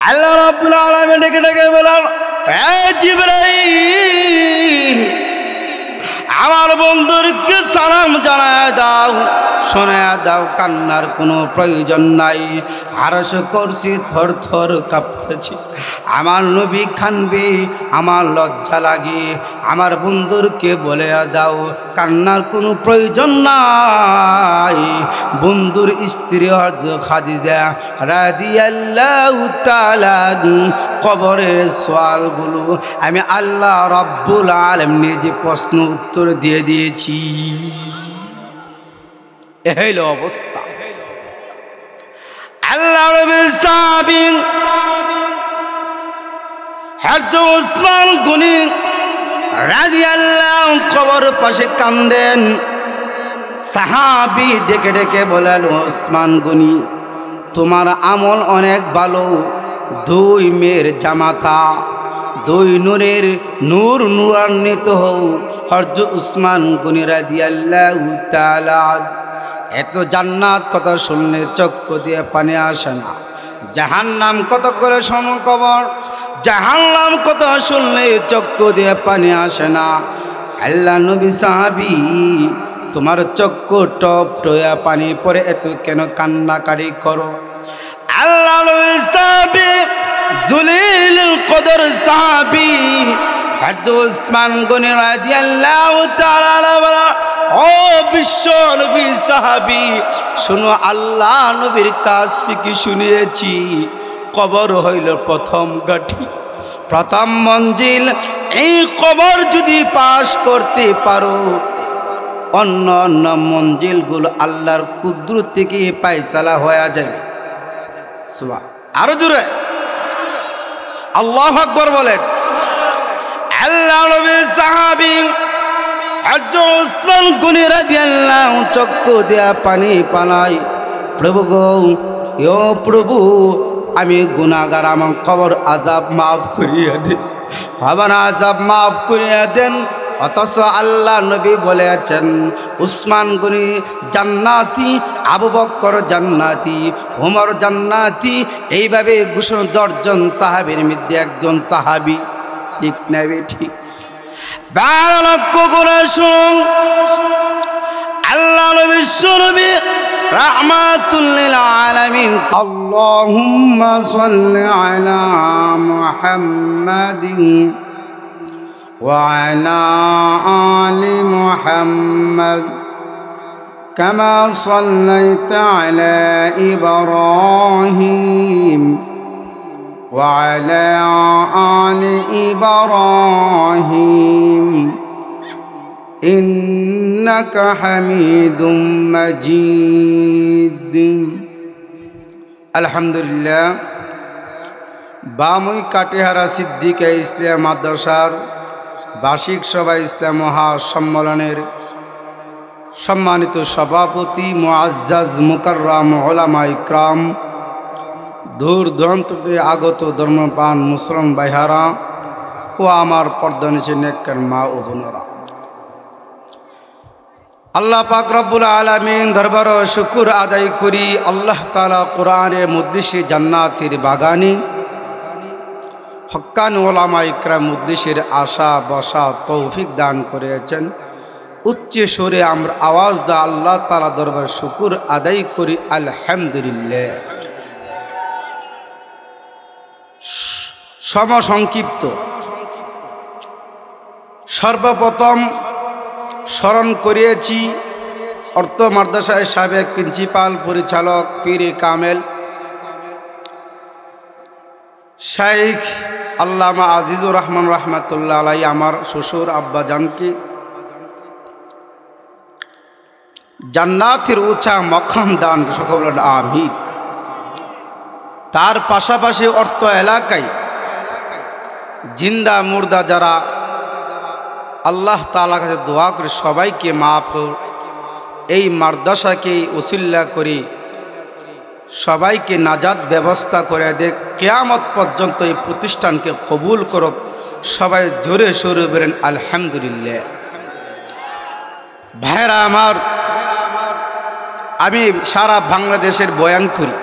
আল্লাহ রাব্বুল আলামিন ডেকে ডেকে বলেন, হে জিবরাইল, আমার বন্ধুরকে সালাম জানায় দাও, শোনায় দাও, কান্নার কোনো প্রয়োজন নাই। আরশ কুরসি থর থর কাঁপতেছে। আমার নবী কাঁদবে, আমার লজ্জা লাগে। আমার বন্ধুরকে বলে দাও, কান্নার কোনো প্রয়োজন নাই। বন্ধুর স্ত্রী হযরত খাদিজা রাদিয়াল্লাহু তাআলা কবরের সওয়ালগুলো আমি আল্লাহ রাব্বুল আলামিন নিজে প্রশ্ন উত্তর দিয়ে দিয়েছি। এই হলো অবস্থা। আল্লাহ নবীর সাহাবী হযরত উসমান গনি রাদিয়াল্লাহু কবর পাশে কাঁদেন। সাহাবী ডেকে ডেকে বলেন, উসমান গনি, তোমার আমল অনেক ভালো। দুই মেয়ের জামাতা, দুই নূরের নূর নূরান্বিত হও। হযরত উসমান গনি রাদিয়াল্লাহু তাআলা এত জান্নাত কথা শুনলে চক্ষু দিয়ে পানি আসে না। জাহান্নাম কত করে শোনো কবর, জাহান্নাম কথা শুনলে চক্ষু দিয়ে পানি আসে না। আল্লাহ নবী সাহাবী, তোমার চক্ষু টপ টয়া পানি পরে এত কেন কান্নাকারি করো? আল্লাহ নবী সাহাবী জলিলুল কদর সাহাবী হযরত উসমান গনি রাদিয়াল্লাহু তাআলা, ও বিশ্ব নবী সাহাবী, শুনো, আল্লাহ নবীর কাছ থেকে শুনিয়েছি, কবর হইল প্রথম গাঠি, প্রথম মঞ্জিল। এই কবর যদি পাশ করতে পারো, অন্য অন্য মঞ্জিলগুলো আল্লাহর কুদরত থেকে পায়সালা হয়ে যায়। সুবহান, আরো জোরে আল্লাহু আকবার বলেন। আল্লাহ নবীর সাহাবী হযরত উসমান গনি রাদিয়াল্লাহু চক্ষু দিয়া পানি পানাই, প্রভু গো, ও প্রভু, আমি গুনাহগার, আমার কবর আযাব মাফ করিয়া দেন, কবর আযাব মাফ করিয়া দেন। অথচ আল্লাহ নবী বলেছেন, উসমান গনি জান্নাতি, আবু বকর জান্নাতি, ওমর জান্নাতি। এইভাবে 10 জন সাহাবীর মধ্যে একজন সাহাবী। ঠিক না ঠিক? লক্ষ্য করে শুনুন, আল্লাহ নবী নবী রাহমাতুল লিল আলামিন, আল্লাহুম্মা সাল্লি আলা মুহাম্মাদিন ওয়া আলা আলি মুহাম্মাদ কামা সাল্লাইতা আলা ইব্রাহিম وعلى آل إبراهيم إنك حميد مجيد। الحمد لله। বামুই কাটিহারা সিদ্দিকা ইসলাম মাদ্রাসার বার্ষিক সভা ইসলাম মহাসম্মেলনের সম্মানিত সভাপতি মুআজ্জাজ মুকাররম উলামা ইকরাম, দূর দূরান্ত থেকে আগত ধর্মপ্রাণ মুসলমান ভাইহারা ও আমার পর্দা নিচে নেককার মা ও বোনেরা, আল্লাহ পাক রব্বুল আলামিন দরবার শুকর আদায় করি। আল্লাহ তাআলা কোরআনের মজলিসে জান্নাতের বাগানে হক্কানি উলামা ইকরাম মজলিসের আশা বসা তৌফিক দান করেছেন। উচ্চ সুরে আমরা আওয়াজ দা আল্লাহ তাআলা দরবার শুকর আদায় করি, আলহামদুলিল্লাহ। সমসংক্ষিপ্ত সর্বপ্রথম স্মরণ করিয়েছি অর্থ মাদ্রাসার সাবেক প্রিন্সিপাল পরিচালক পীরে কামেল শাইখ আল্লামা আজিজুর রহমান রহমাতুল্লাহ আলাই, আমার শ্বশুর আব্বা জানকে জান্নাতের উঁচা মকাম দান সকল আমিন। তার পাশাপাশি অর্থ এলাকায় জিন্দা মুর্দা যারা আল্লাহ তাআলার কাছে দোয়া করে সবাইকে মাফ, এই মাদ্রাসাকে ওসিলা করে সবাইকে নাজাত ব্যবস্থা করে দে, কিয়ামত পর্যন্ত এই প্রতিষ্ঠানকে কবুল করুক। সবাই জোরে সোরে বলেন আলহামদুলিল্লাহ। ভাইরা আমার, আমি সারা বাংলাদেশের বয়ান করি।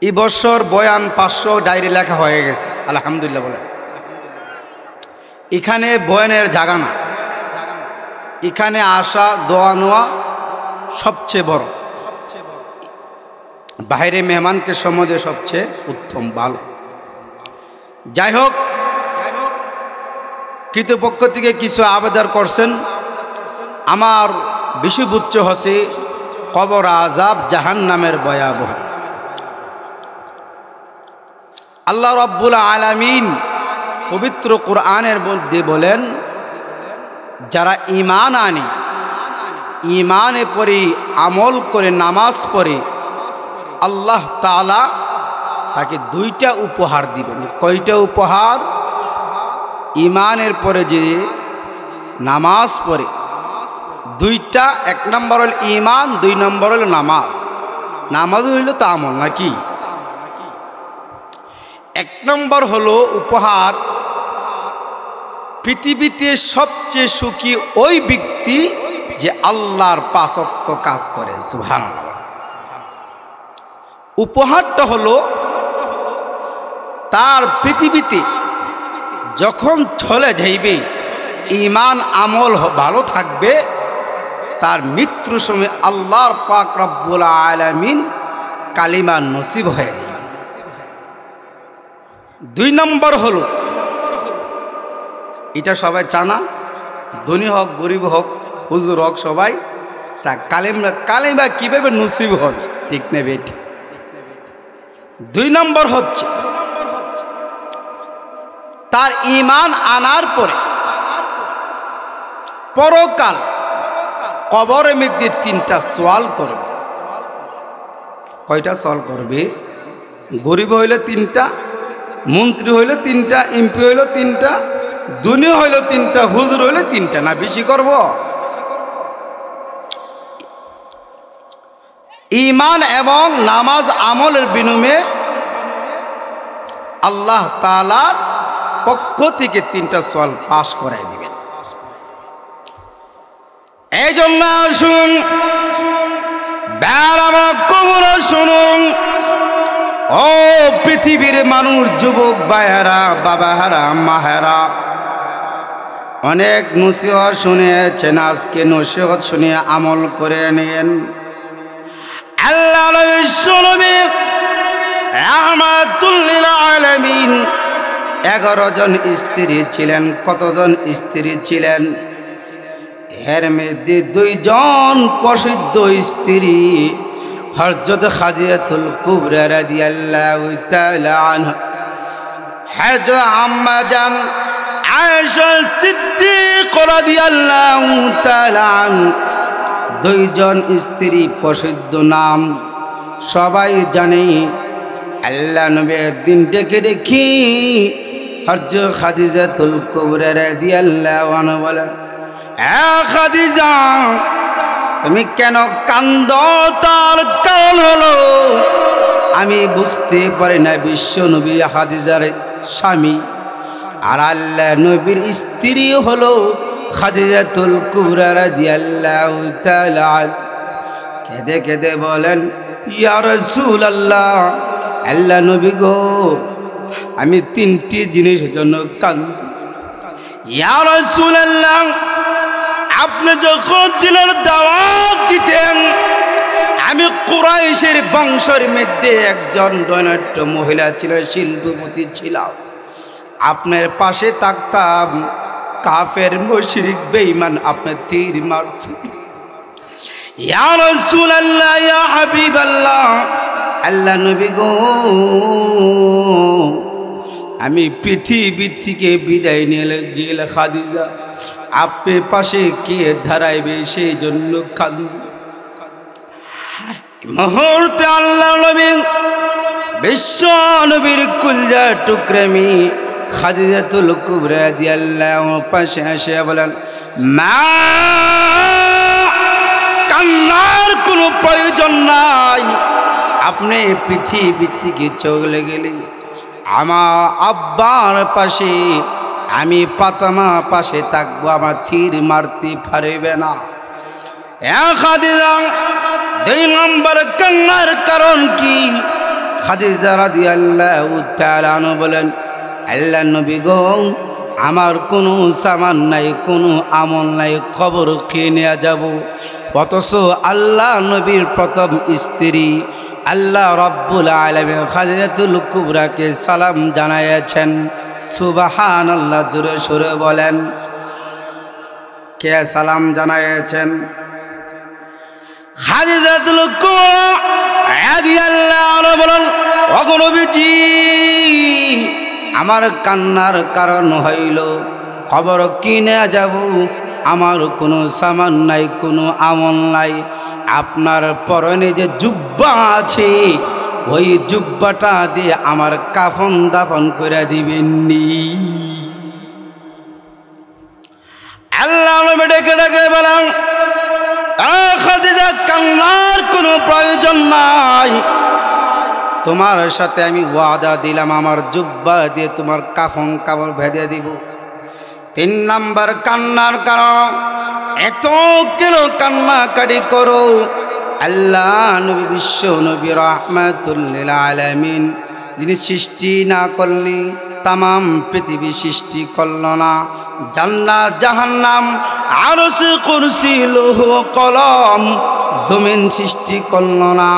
এই বছর বয়ান 500 ডায়েরি লেখা হয়ে গেছে, আলহামদুলিল্লাহ বলে। এখানে বয়ানের জায়গা না, এখানে আসা দোয়া নেওয়া সবচেয়ে বড়, বাইরে মেহমানকে সম্বন্ধে সবচেয়ে উত্তম ভালো। যাই হোক, কৃতপক্ষ থেকে কিছু আবেদন করছেন। আমার বিষয়বুচ্চ হচ্ছে কবর আযাব, জাহান্নামের ভয়াবহ। আল্লাহ রাব্বুল আলামিন পবিত্র কোরআনের মধ্যে বলেন, যারা ঈমান আনে, ঈমানে পড়ে আমল করে নামাজ পড়ে, আল্লাহ তাআলা তাকে 2টা উপহার দিবেন। কয়টা উপহার? ঈমানের পরে যে নামাজ পড়ে 2টা, 1 নম্বর হল ঈমান, 2 নম্বর হল নামাজ। নামাজ হইল তো আমল নাকি? 1 নম্বর হলো উপহার, পৃথিবীতে সবচেয়ে সুখী ওই ব্যক্তি যে আল্লাহর 5 ওয়াক্ত কাজ করে। সুবহানাল্লাহ। উপহারটা হলো তার পৃথিবীতে যখন চলে যাইবে, ঈমান আমল ভালো থাকবে, তার মৃত্যুর সময় আল্লাহর পাক রব্বুল আলামিন কালিমা নসিব হয়ে যাবে। 2 নম্বর হলো, এটা সবাই চানা, ধনী হোক গরিব হোক হুজুর হোক সবাই চা, কালিমা কিভাবে নসিব হবে, ঠিক না বেটি? 2 নম্বর হচ্ছে তার ঈমান আনার পরে পরকাল কবরের মধ্যে 3টা সওয়াল করবে। কয়টা সওয়াল করবে? গরিব হইলে 3টা, মন্ত্রী হইলে 3টা, এমপি হইলে 3টা, দুনিয়া হইলে 3টা, হুজুর হইলে 3টা। না বেশি করব? ঈমান এবং নামাজ আমলের বিনিময়ে আল্লাহ তাআলার পক্ষ থেকে 3টা সওয়াল পাশ করাই দিবেন। এই জন্য শুনুন, কবর শুনুন, ও পৃথিবীর মানুষ, যুবক ভাইয়েরা, বাবাহারা, মাহেরা, অনেক নসিহত শুনেছেন, আজকে নসিহত শুনে আমল করে নেন। আল্লাহ নবী রাহমাতুল লিল আলামিন 11 জন স্ত্রী ছিলেন। কতজন স্ত্রী ছিলেন? এর মধ্যে 2 জন প্রসিদ্ধ স্ত্রী, হযরত খাদিজাতুল কুবরা রাদিয়াল্লাহু তাআলা আনহা, হযরত আম্মা জান আয়েশা সিদ্দিকা রাদিয়াল্লাহু তাআলা আনহা। 2 জন স্ত্রী প্রসিদ্ধ নাম সবাই জানে। আল্লাহ নবী একদিন ডেকে দেখি হযরত খাদিজাতুল কুবরা রাদিয়াল্লাহু আনহা বলেন, খাদিজা, তুমি কেন কান্দো? তার কারণ হলো আমি বুঝতে পারি না বিশ্ব নবী খাদিজার স্বামী, আর আল্লাহ নবীর স্ত্রী হলো খাদিজাতুল কুবরা রাদিয়াল্লাহু তাআলা। কেঁদে কেঁদে বলেন, ইয়া রাসূলুল্লাহ, আল্লাহ নবী গো, আমি 3টি জিনিসের জন্য কাঁদি। ইয়া রাসূলুল্লাহ, আপনি যখন দিনের দাওয়াত দিতেন, আমি কুরাইশের বংশের মধ্যে একজন ধনাঢ্য মহিলা ছিল, শিল্পপতি ছিল, আপনার পাশে থাকতাম। কাফের মুশরিক বেঈমান আপনার তীর মারত। ইয়া রাসূলুল্লাহ, ইয়া হাবিবাল্লাহ, আল্লাহ নবী গো, আমি পৃথিবী থেকে বিদায় নিয়ে গেলে খাদিজা আপনার পাশে কে দাঁড়াইবে, সেই জন্য কান্দি। মুহূর্তে আল্লাহ নবী বিশ্ব নবীর কুলজা টুকরামি খাদিজাতুল কুবরা রাদিয়াল্লাহু পাশে এসে বলেন, মা, কান্নার কোনো প্রয়োজন নাই, আপনি পৃথিবী থেকে চলে গেলে আমার আব্বার পাশে, আমি পাতামা পাশে থাকবো, আমার তীর মারতে পারবে না। খাদিজা 2 নম্বর কান্নার কারণ কি? খাদিজা রাদিয়াল্লাহু তাআলা আনহা বলেন, আল্লাহর নবী গো, আমার কোনো সামান নাই, কোনো আমল নাই, খবর খেয়ে নেওয়া যাব। অথচ আল্লাহ নবীর প্রথম স্ত্রী আল্লাহ রাব্বুল আলামিন খাদিজাতুল কুবরাকে সালাম জানাইয়াছেন। সুবহানাল্লাহ, জোরে সুরে বলেন। কে সালাম জানাইয়াছেন? খাদিজাতুল কুবরা রাদিয়াল্লাহু আনহা বলেন, ওগো নবীজি, আমার কান্নার কারণ হইল খবর কিনে যাব, আমার কোনো সামান নাই, কোনো আমল নাই। আপনার পরনে যে জুব্বা আছে, ওই জুব্বাটা দিয়ে আমার কাফন দাফন করে দিবেননি। আল্লাহ নবী ডেকে ডেকে বলেন, খাদিজা, কান্নার কোনো প্রয়োজন নাই। তোমার সাথে আমি ওয়াদা দিলাম, আমার জুব্বা দিয়ে তোমার কাফন কাপড় ভেজে দিব। 3 নাম্বার কান্নার কারণ, এত কেন কান্নাকাটি করো? আল্লাহ নবী, বিশ্ব নবী রাহমাতুল লিল আলামিন, যিনি সৃষ্টি না করলে তামাম পৃথিবী সৃষ্টি করল না, জান্নাত জাহান্নাম আরশ কুরসি লৌহ কলম জমিন সৃষ্টি করল না,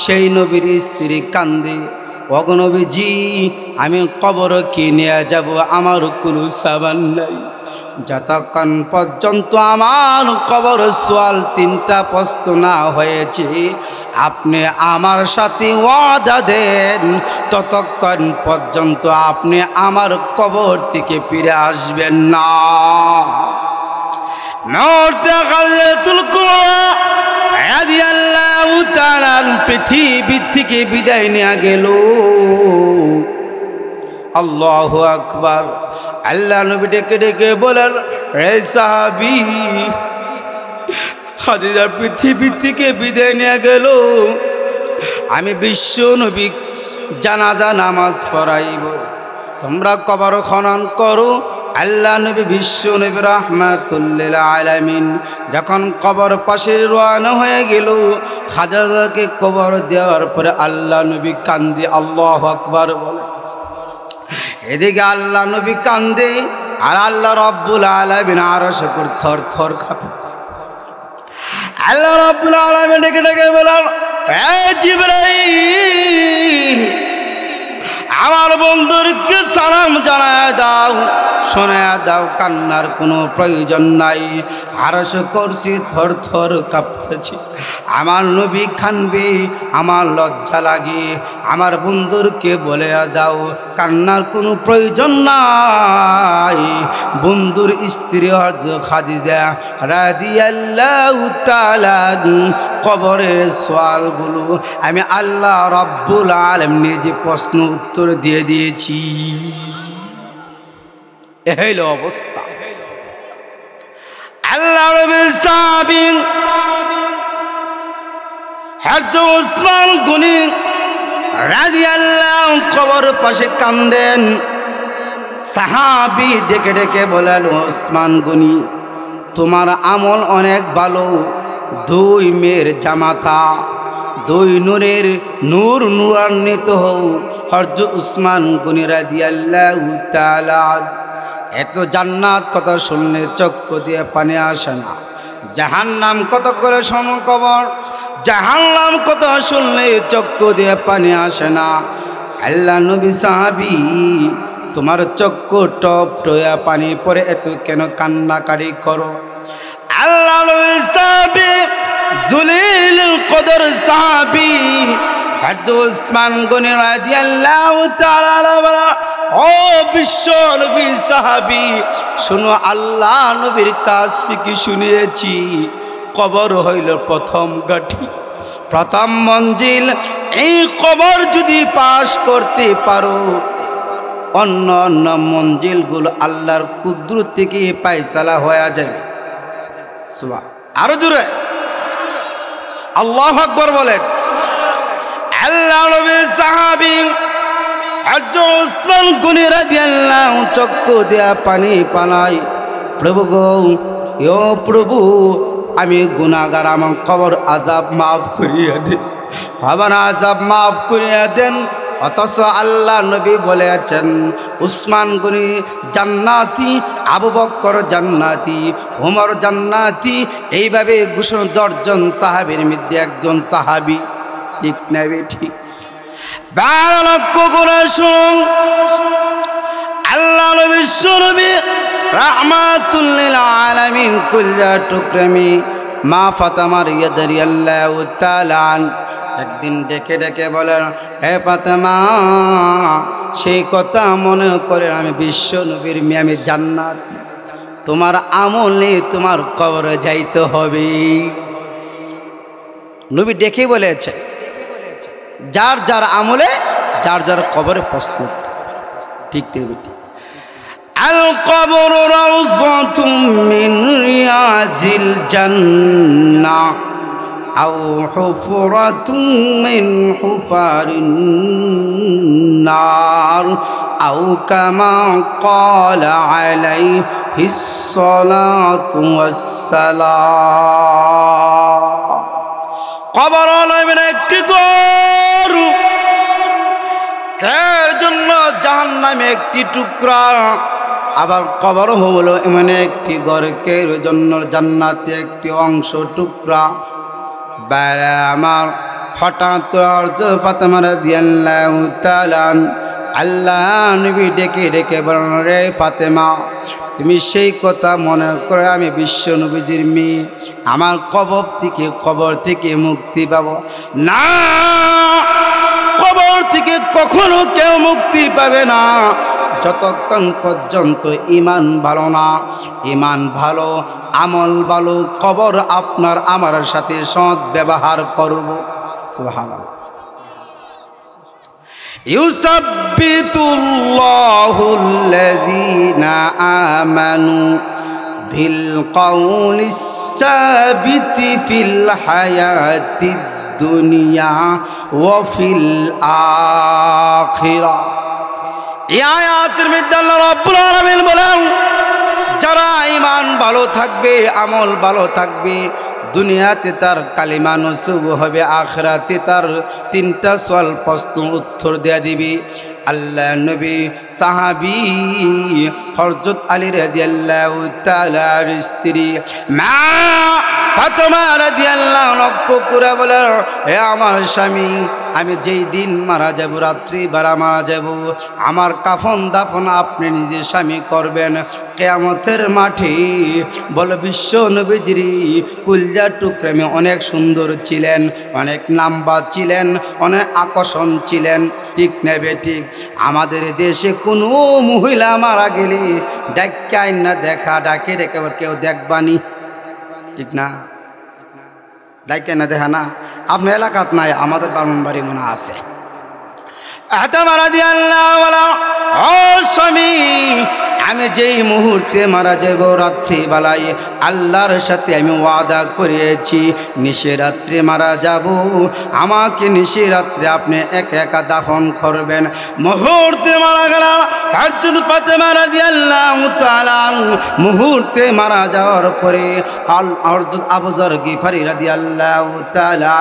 সেই নবীর স্ত্রী কান্দে, ওগো নবীজি, আমি কবর কিনে যাব, আমার কোনো সাবান নাই। যতক্ষণ পর্যন্ত আমার কবর সোয়াল 3টা প্রশ্ন না হয়েছে, আপনি আমার সাথে ওয়াদা দেন, ততক্ষণ পর্যন্ত আপনি আমার কবর থেকে ফিরে আসবেন না। পৃথিবী থেকে বিদায় নেওয়া গেল। আল্লাহু আকবার। আল্লাহ নবী ডেকে ডেকে বলেন, হে সাহাবী, খাদিজা পৃথিবী থেকে বিদায় নিয়ে গেল, আমি বিশ্ব নবী জানাজা নামাজ পড়াইব, তোমরা কবর খনন করো। আল্লাহ নবী বিশ্ব নবী রাহমাতুল লিল আলামিন যখন কবর পাশে রওনা হয়ে গেল, খাদিজাকে কবর দেওয়ার পরে আল্লাহ নবী কান্দে, আল্লাহু আকবার বলে। এদিকে আল্লাহ নবী কান্দে, আর আল্লাহ রাব্বুল আলামিন আরশে উপর থর থর কাঁপে। আল্লাহ রাব্বুল আলামিন ডেকে ডেকে বলেন, হে জিবরাইল, আমার বন্ধুকে সালাম জানায় দাও, শোনায় দাও, কান্নার কোনো প্রয়োজন নাই। আরশ কুরসি থর থর কাঁপতেছে। আমার নবী কাঁদবে, আমার লজ্জা লাগে, আমার বন্ধুকে বলে দাও, কান্নার কোনো প্রয়োজন নাই। বন্ধুর স্ত্রী হযরত খাদিজা রাদিয়াল্লাহু তাআলা কবরের সওয়ালগুলো আমি আল্লাহ রাব্বুল আলামিন নিজে প্রশ্ন উত্তর দিয়ে দিয়েছি। এই হলো অবস্থা। আল্লাহ নবীর সাহাবী হযরত উসমান গনি রাদিয়াল্লাহু কবর পাশে কান্দেন। সাহাবী ডেকে ডেকে বলেন, উসমান গনি, তোমার আমল অনেক ভালো, 2 মেয়ের জামাতা, 2 নূরের নূর নূরান্বিত হও। হযরত উসমান গনি রাদিয়াল্লাহু তাআলা, এত জান্নাত কথা শুনলে চক্ষু দিয়ে পানি আসে না। জাহান্নাম কত করে শোনো কবর, জাহান্নাম কত শুনলে চক্ষু দিয়ে পানি আসে না। আল্লাহ নবী, সাহাবী, তোমার চক্ষু টপ টয়া পানি পরে এত কেন কান্নাকারি করো? আল্লাহ নবী, সাহাবী, জলিলুল কদর সাহাবী হযরত উসমান গনি রাদিয়াল্লাহু তাআলা, ও বিশ্ব নবী সাহাবী, শোনো, আল্লাহ নবীর কাছ থেকে শুনিয়েছি, কবর হইল প্রথম গাঠি, প্রথম মঞ্জিল। এই কবর যদি পাশ করতে পারো, অন্য অন্য মঞ্জিলগুলো আল্লাহর কুদরত থেকে ফায়সালা হয়ে যায়। আরো জোরে আল্লাহু আকবার বলেন। আল্লাহ নবীর সাহাবী হযরত উসমান গনি রাদিয়াল্লাহু চক্ষু দিয়া পানি পানাই, প্রভু গো, ও প্রভু, আমি গুনাহগার, আমার কবর আযাব মাফ করিয়া দে। ক্ষমা আযাব মাফ করিয়া দেন। অথচ আল্লাহ নবী বলেছেন উসমান গনি জান্নাতি, আবু বকর জান্নাতি, ওমর জান্নাতি, এইভাবে ঘোষণা 10 জন সাহাবীর মধ্যে একজন সাহাবী। ঠিক না ঠিক? লক্ষ্য করে শুনুন, আল্লাহ নবী বিশ্বনবী রাহমাতুল লিল আলামিন কুল্লা টুকরামি মা ফাতেমা রাদিয়াল্লাহু তাআলা একদিন ডেকে ডেকে বলেন, হে ফাতেমা, সেই কথা মনে করে আমি বিশ্ব নবীর মেয়ে, আমি জান্নাতি, তোমার আমলে তোমার কবরে যাইতে হবে। নবী ডেকে বলেছে যার যার আমলে যার যার কবরে প্রস্তুত। ঠিক ঠিক। আল কবর রাউযাতুম মিন রিয়াজিল জান্নাহ আও হুফরাতুম মিন হুফারিন নার আও কামা ক্বালা আলাইহিস সালাতু ওয়াস সালাম। কবর হলো একটি ঘর, এর জন্য জাহান্নামে একটি টুকরা। আবার কবর হলো এমন একটি ঘরকের জন্য জান্নাতে একটি অংশ টুকরা। বাইরে আমার হঠাৎ করে ফাতেমা রাদিয়াল্লাহু তাআলা আল্লাহ নবী ডেকে ডেকে বলেন, রে ফাতেমা, তুমি সেই কথা মনে করে আমি বিশ্ব নবীজির মেয়ে, আমার কবর থেকে মুক্তি পাব না। কবর থেকে কখনো কেউ মুক্তি পাবে না যতক্ষণ পর্যন্ত ঈমান ভালো না। ঈমান ভালো, আমল ভালো, কবর আপনার আমার সাথে সৎ ব্যবহার করব। সুবহানাল্লাহ। ইউসাব্বিতুল্লাহুল্লাযীনা আমানু বিল কওলিস সাবিতি ফিল হায়াতিদ দুনিয়া ওয়া ফিল আখিরা। এই আয়াতের মধ্যে আল্লাহ রাব্বুল আলামিন বলেন, যারা ঈমান ভালো থাকবে, আমল ভালো থাকবে, দুনিয়াতে তার কালিমা নসিব হবে, আখিরাতে তার 3টা সওয়াল প্রশ্ন উত্তর দেয়া দিবি। আল্লাহ নবী সাহাবী হযরত আলী রাদিয়াল্লাহু তাআলার স্ত্রী মা ফাতেমা রাদিয়াল্লাহু লক্ষ্য করে বলে, হে আমার স্বামী, আমি যেই দিন মারা যাব, রাত্রি বেলা মারা যাব, আমার কাফন দাফন আপনি নিজে স্বামী করবেন কিয়ামতের মাঠে। বলে বিশ্ব নবীজির কুলজা টুকরামে অনেক সুন্দর ছিলেন, অনেক নাম্বা ছিলেন, অনেক আকর্ষণ ছিলেন। ঠিক নেবে ঠিক। আমাদের দেশে কোনো মহিলা মারা গেলে ডাক্কাই না দেখা, ডাকে ডেকে কেউ দেখবানি। ঠিক না? ডাক্কাই না দেখা না। আপনার এলাকাত নাই, আমাদের ব্রাহ্মণবাড়ি মনে আছে। স্বামী, আমি যেই মুহূর্তে মারা যাব, রাত্রিবেলায় আল্লাহর সাথে আমি ওয়াদা করেছি নিশিরাত্রে মারা যাব, আমাকে নিশিরাত্রে আপনি একা একা দাফন করবেন। মুহূর্তে মারা গেল হযরত ফাতেমা রাদিয়াল্লাহু তাআলা। মুহূর্তে মারা যাওয়ার পরে হযরত আবু যর গিফারি রাদিয়াল্লাহু তাআলা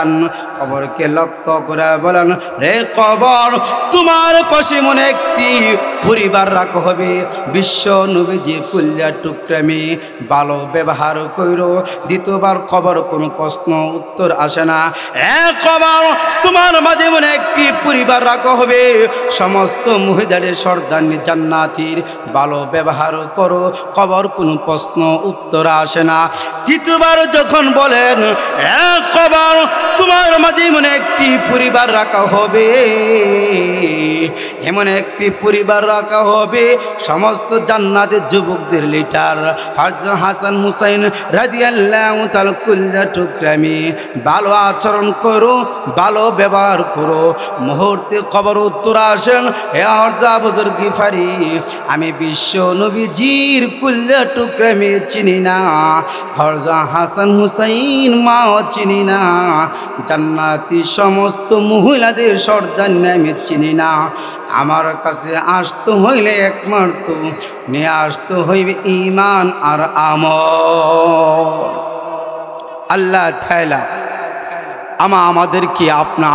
কবরকে লক্ষ্য করে বলেন, রে কবর, তোমার পাশে মনে একটি পরিবার রাখা হবে। বিশ্ব নবীজি কুলজা টুকরামি ভালো ব্যবহার কইরো। দ্বিতীয়বার কবর কোনো প্রশ্ন উত্তর আসে না। এক কবর, তোমার মাঝে মনে একটি পরিবার রাখা হবে। সমস্ত মহিলাদের সর্দানি জান্নাতীর, ভালো ব্যবহার করো। কবর কোনো প্রশ্ন উত্তর আসে না। তৃতীয়বার যখন বলেন, এক কবর, তোমার মাঝে মনে একটি পরিবার রাখা হবে, এমন একটি পরিবার রাখা হবে সমস্ত জান্নাতের যুবকদের লিডার হযরত হাসান হুসাইন রাদিয়াল্লাহু তাআলা কুলজা টুকরামি। ভালো আচরণ করো, ভালো ব্যবহার করো। মুহূর্তে কবর উত্তর আসেন, হে হযরত আবু যর গিফারি, আমি বিশ্ব নবীজির কুলজা টুকরামি চিনি না, হযরত হাসান হুসাইন মাও চিনি না, জান্নাতি সমস্ত মহিলাদের সর্দার নামে চিনি না। আমার কাছে আসতে হইলে একমাত্র নিয়ে আসতে হইবে ঈমান আর আমল। আল্লাহ তাআলা আমাদেরকে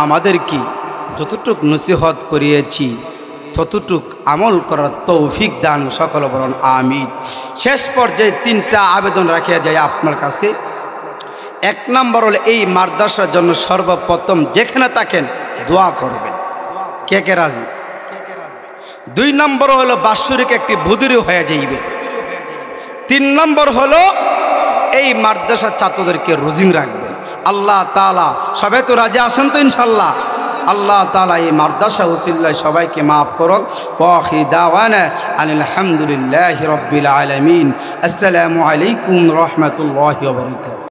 আমাদেরকে যতটুক নসিহত করিয়েছি ততটুক আমল করার তৌফিক দান সকল বরণ আমিন। শেষ পর্যায়ে 3টা আবেদন রাখিয়া যায় আপনার কাছে। 1 নম্বর হলো এই মাদ্রাসার জন্য সর্বপ্রথম যেখানে থাকেন দোয়া করবেন। কে কে রাজি? 2 নম্বর হলো বাৎসরিক একটি বুদুরি হয়ে যাইবে। 3 নম্বর হলো এই মাদ্রাসার ছাত্রদেরকে রোজিং রাখবেন। আল্লাহ তাআলা সবাই তো রাজি আছেন তো ইনশাআল্লাহ? আল্লাহ তাআলা এই মাদ্রাসা ওসিলায় সবাইকে মাফ করুন। ওয়া আখিরু দাওয়ানা আনিল হামদুলিল্লাহি রাব্বিল আলামিন। আসসালামু আলাইকুম ওয়া রাহমাতুল্লাহি ওয়া বারাকাতুহু।